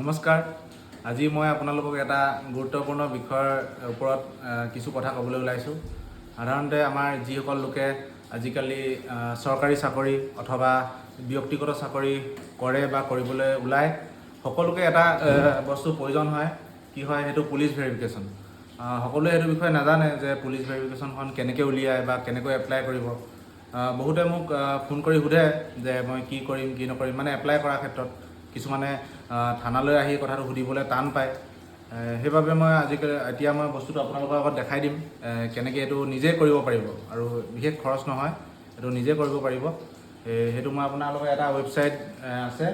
নমস্কাৰ। আজি মই আপোনালোকক এটা গুৰুত্বপূৰ্ণ বিষয়ৰ ওপৰত কিছু কথা ক'বলৈ ওলাইছোঁ। সাধাৰণতে আমাৰ যিসকল লোকে আজিকালি চৰকাৰী চাকৰি অথবা ব্যক্তিগত চাকৰি কৰে বা কৰিবলৈ ওলায়, সকলোকে এটা বস্তু প্ৰয়োজন হয়। কি হয় সেইটো পুলিচ ভেৰিফিকেশ্যন। সকলোৱে সেইটো বিষয়ে নাজানে যে পুলিচ ভেৰিফিকেশ্যনখন কেনেকৈ উলিয়ায় বা কেনেকৈ এপ্লাই কৰিব। বহুতে মোক ফোন কৰি সোধে যে মই কি কৰিম কি নকৰিম, মানে এপ্লাই কৰাৰ ক্ষেত্ৰত কিছুমানে থানালৈ আহি কথাটো সুধিবলৈ টান পায়। সেইবাবে মই এতিয়া মই বস্তুটো আপোনালোকৰ আগত দেখাই দিম কেনেকৈ এইটো নিজে কৰিব পাৰিব আৰু বিশেষ খৰচ নহয়, এইটো নিজে কৰিব পাৰিব। সেইটো মই আপোনালোকৰ এটা ৱেবছাইট আছে,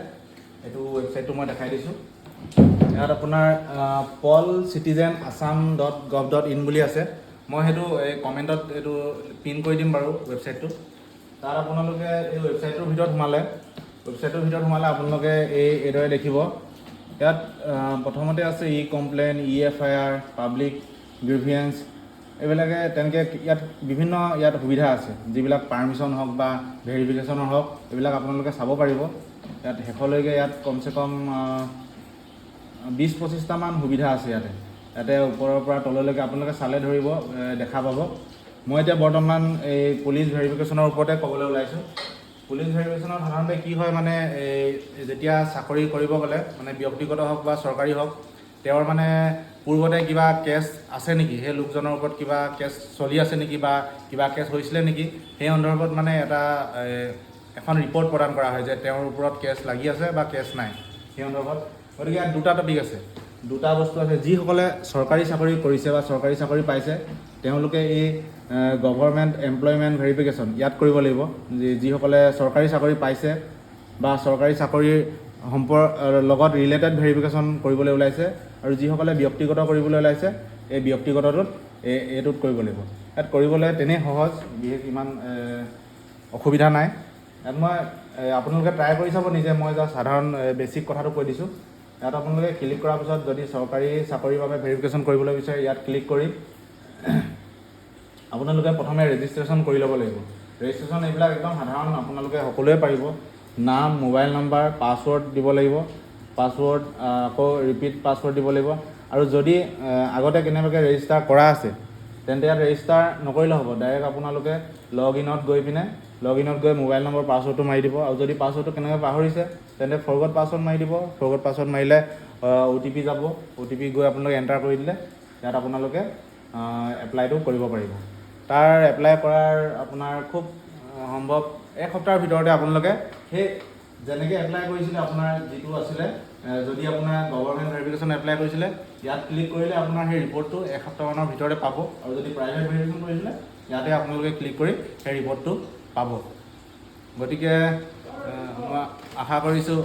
সেইটো ৱেবছাইটটো মই দেখাই দিছোঁ। ইয়াত আপোনাৰ polcitizenassam.gov.in বুলি আছে। মই সেইটো এই কমেণ্টত এইটো পিন কৰি দিম বাৰু ৱেবছাইটটো। তাত আপোনালোকে এই ৱেবছাইটটোৰ ভিতৰত সোমালে আপোনালোকে এইদৰে দেখিব। ইয়াত প্ৰথমতে আছে কমপ্লেইন, FIR, পাব্লিক গ্ৰিভিয়েঞ্চ, এইবিলাকে তেনেকৈ ইয়াত বিভিন্ন সুবিধা আছে, যিবিলাক পাৰ্মিশ্যন হওক বা ভেৰিফিকেশ্যনৰ হওক, এইবিলাক আপোনালোকে চাব পাৰিব। ইয়াত শেষলৈকে ইয়াত কমচে কম 20-25টামান সুবিধা আছে ইয়াতে ওপৰৰ পৰা তললৈকে আপোনালোকে চালে ধৰিব, দেখা পাব। মই এতিয়া বৰ্তমান এই পুলিচ ভেৰিফিকেশ্যনৰ ওপৰতে ক'বলৈ ওলাইছোঁ। পুলিচ ভেৰিফিকেশ্যনত সাধাৰণতে কি হয়, মানে যেতিয়া চাকৰি কৰিব গ'লে, মানে ব্যক্তিগত হওক বা চৰকাৰী হওক, তেওঁৰ মানে পূৰ্বতে কিবা কেছ আছে নেকি, সেই লোকজনৰ ওপৰত কিবা কেছ চলি আছে নেকি বা কিবা কেছ হৈছিলে নেকি, সেই সন্দৰ্ভত মানে এখন ৰিপৰ্ট প্ৰদান কৰা হয় যে তেওঁৰ ওপৰত কেছ লাগি আছে বা কেছ নাই সেই সন্দৰ্ভত। গতিকে ইয়াত দুটা টপিক আছে, দুটা বস্তু আছে। যিসকলে চৰকাৰী চাকৰি কৰিছে বা চৰকাৰী চাকৰি পাইছে, তেওঁলোকে এই গভৰ্ণমেণ্ট এমপ্লয়মেণ্ট ভেৰিফিকেশ্যন ইয়াত কৰিব লাগিব। যিসকলে চৰকাৰী চাকৰি পাইছে বা চৰকাৰী চাকৰিৰ লগত ৰিলেটেড ভেৰিফিকেশ্যন কৰিবলৈ ওলাইছে, আৰু যিসকলে ব্যক্তিগত কৰিবলৈ ওলাইছে, এই ব্যক্তিগতটোত এইটোত কৰিব লাগিব। ইয়াত কৰিবলৈ তেনেই সহজ, বিশেষ ইমান অসুবিধা নাই। ইয়াত মই আপোনালোকে ট্ৰাই কৰি চাব নিজে। মই জাষ্ট সাধাৰণ বেছিক কথাটো কৈ দিছোঁ। ইয়াত আপোনালোকে ক্লিক কৰাৰ পিছত যদি চৰকাৰী চাকৰিৰ বাবে ভেৰিফিকেশ্যন কৰিবলৈ বিচাৰে, ইয়াত ক্লিক কৰি আপোনালোকে প্ৰথমে ৰেজিষ্ট্ৰেশ্যন কৰি ল'ব লাগিব। ৰেজিষ্ট্ৰেশ্যন এইবিলাক একদম সাধাৰণ, আপোনালোকে সকলোৱে পাৰিব। নাম, মোবাইল নম্বৰ, পাছৱৰ্ড দিব লাগিব। পাছৱৰ্ড আকৌ ৰিপিট পাছৱৰ্ড দিব লাগিব। আৰু যদি আগতে কেনেবাকৈ ৰেজিষ্টাৰ কৰা আছে, তেন্তে ইয়াত ৰেজিষ্টাৰ নকৰিলে হ'ব। ডাইৰেক্ট আপোনালোকে লগ ইনত গৈ মোবাইল নম্বৰ পাছৱৰ্ডটো মাৰি দিব। আৰু যদি পাছৱৰ্ডটো কেনেকৈ পাহৰিছে, তেন্তে ফৰগট পাছৱৰ্ড মাৰি দিব। ফৰগট পাছৱৰ্ড মাৰিলে OTP যাব। OTP গৈ আপোনালোকে এণ্টাৰ কৰি দিলে ইয়াত আপোনালোকে এপ্লাইটো কৰিব পাৰিব। তাৰ এপ্লাই কৰাৰ আপোনাৰ খুব সম্ভৱ এসপ্তাহৰ ভিতৰতে আপোনালোকে সেই যেনেকৈ এপ্লাই কৰিছিলে, আপোনাৰ যিটো আছিলে, যদি আপোনাৰ গভৰ্ণমেণ্ট ভেৰিফিকেশ্যন এপ্লাই কৰিছিলে, ইয়াত ক্লিক কৰিলে আপোনাৰ সেই ৰিপৰ্টটো এসপ্তাহমানৰ ভিতৰতে পাব। আৰু যদি প্ৰাইভেট ভেৰিফিকেশ্যন কৰিছিলে, ইয়াতে আপোনালোকে ক্লিক কৰি সেই ৰিপৰ্টটো পাব। গতিকে মই আশা কৰিছোঁ